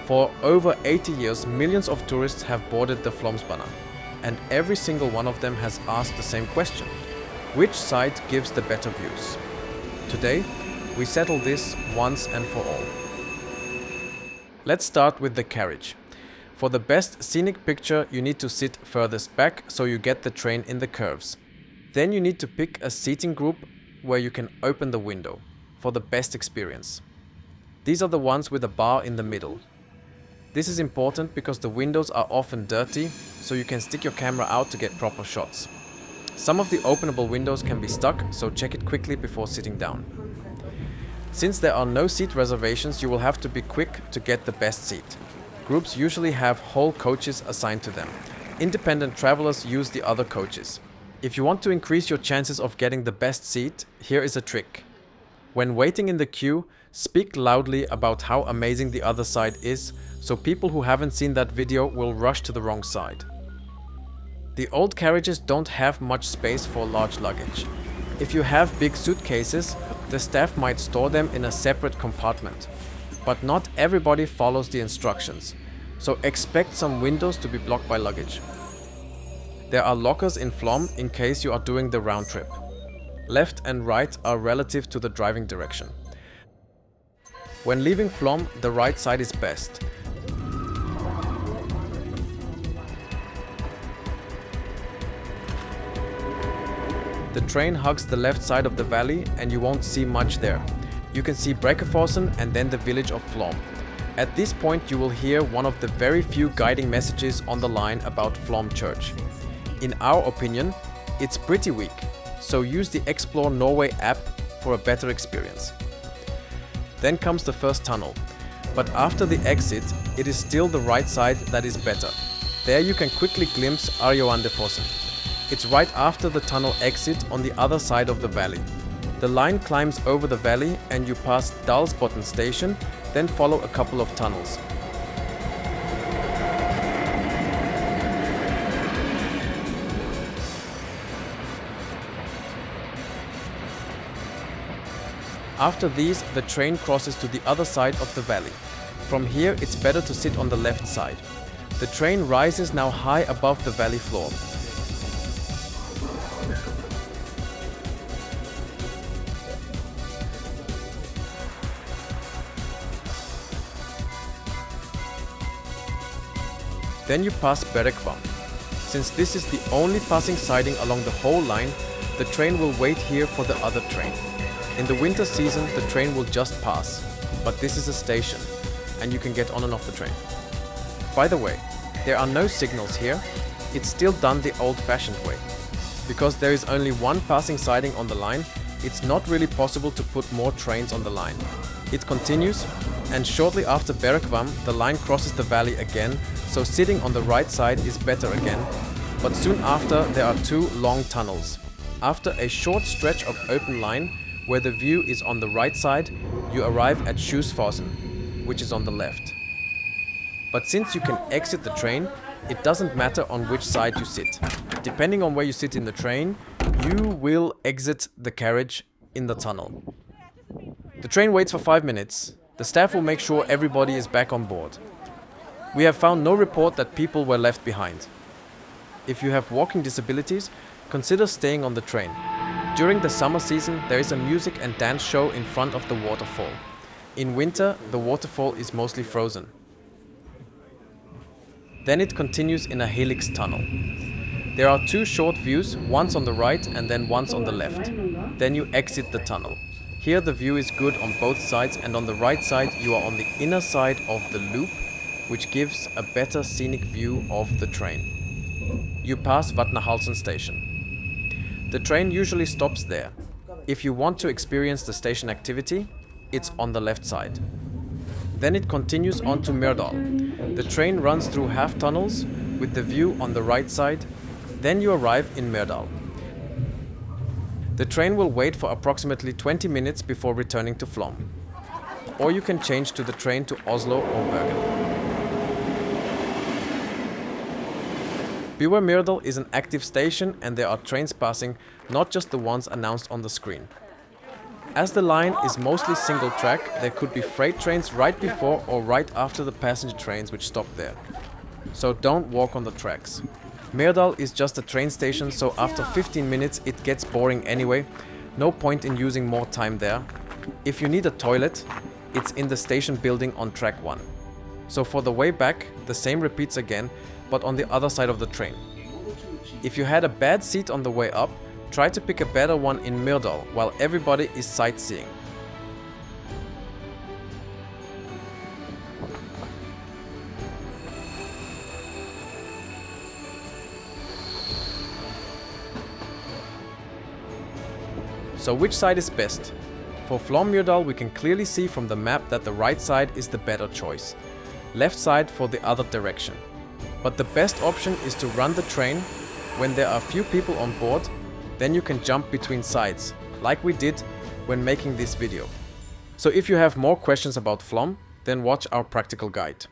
For over 80 years, millions of tourists have boarded the Flåmsbana, and every single one of them has asked the same question: which side gives the better views? Today, we settle this once and for all. Let's start with the carriage. For the best scenic picture, you need to sit furthest back so you get the train in the curves. Then you need to pick a seating group where you can open the window for the best experience. These are the ones with a bar in the middle. This is important because the windows are often dirty, so you can stick your camera out to get proper shots. Some of the openable windows can be stuck, so check it quickly before sitting down. Since there are no seat reservations, you will have to be quick to get the best seat. Groups usually have whole coaches assigned to them. Independent travelers use the other coaches. If you want to increase your chances of getting the best seat, here is a trick. When waiting in the queue, speak loudly about how amazing the other side is, so people who haven't seen that video will rush to the wrong side. The old carriages don't have much space for large luggage. If you have big suitcases, the staff might store them in a separate compartment. But not everybody follows the instructions, so expect some windows to be blocked by luggage. There are lockers in Flåm in case you are doing the round trip. Left and right are relative to the driving direction. When leaving Flåm, the right side is best. The train hugs the left side of the valley and you won't see much there. You can see Brekkefossen and then the village of Flåm. At this point you will hear one of the very few guiding messages on the line about Flåm Church. In our opinion, it's pretty weak, so use the Explore Norway app for a better experience. Then comes the first tunnel, but after the exit, it is still the right side that is better. There you can quickly glimpse Rjoandefossen. It's right after the tunnel exit on the other side of the valley. The line climbs over the valley and you pass Dalsbotn station, then follow a couple of tunnels. After these, the train crosses to the other side of the valley. From here, it's better to sit on the left side. The train rises now high above the valley floor. Then you pass Berekvam. Since this is the only passing siding along the whole line, the train will wait here for the other train. In the winter season, the train will just pass, but this is a station, and you can get on and off the train. By the way, there are no signals here. It's still done the old-fashioned way. Because there is only one passing siding on the line, it's not really possible to put more trains on the line. It continues, and shortly after Berekvam, the line crosses the valley again, so sitting on the right side is better again, but soon after there are two long tunnels. After a short stretch of open line, where the view is on the right side, you arrive at Kjosfossen, which is on the left. But since you can exit the train, it doesn't matter on which side you sit. Depending on where you sit in the train, you will exit the carriage in the tunnel. The train waits for 5 minutes. The staff will make sure everybody is back on board. We have found no report that people were left behind. If you have walking disabilities, consider staying on the train. During the summer season, there is a music and dance show in front of the waterfall. In winter, the waterfall is mostly frozen. Then it continues in a Helix tunnel. There are two short views, once on the right and then once on the left. Then you exit the tunnel. Here the view is good on both sides, and on the right side you are on the inner side of the loop, which gives a better scenic view of the train. You pass Vatnahalsen station. The train usually stops there. If you want to experience the station activity, it's on the left side. Then it continues on to Myrdal. The train runs through half tunnels with the view on the right side. Then you arrive in Myrdal. The train will wait for approximately 20 minutes before returning to Flåm. Or you can change to the train to Oslo or Bergen. Beware Myrdal is an active station and there are trains passing, not just the ones announced on the screen. As the line is mostly single track, there could be freight trains right before or right after the passenger trains which stop there. So don't walk on the tracks. Myrdal is just a train station, so after 15 minutes it gets boring anyway. No point in using more time there. If you need a toilet, it's in the station building on track 1. So for the way back, the same repeats again, but on the other side of the train. If you had a bad seat on the way up, try to pick a better one in Myrdal while everybody is sightseeing. So which side is best? For Flåm Myrdal we can clearly see from the map that the right side is the better choice. Left side for the other direction. But the best option is to run the train when there are few people on board, then you can jump between sides, like we did when making this video. So if you have more questions about Flåm, then watch our practical guide.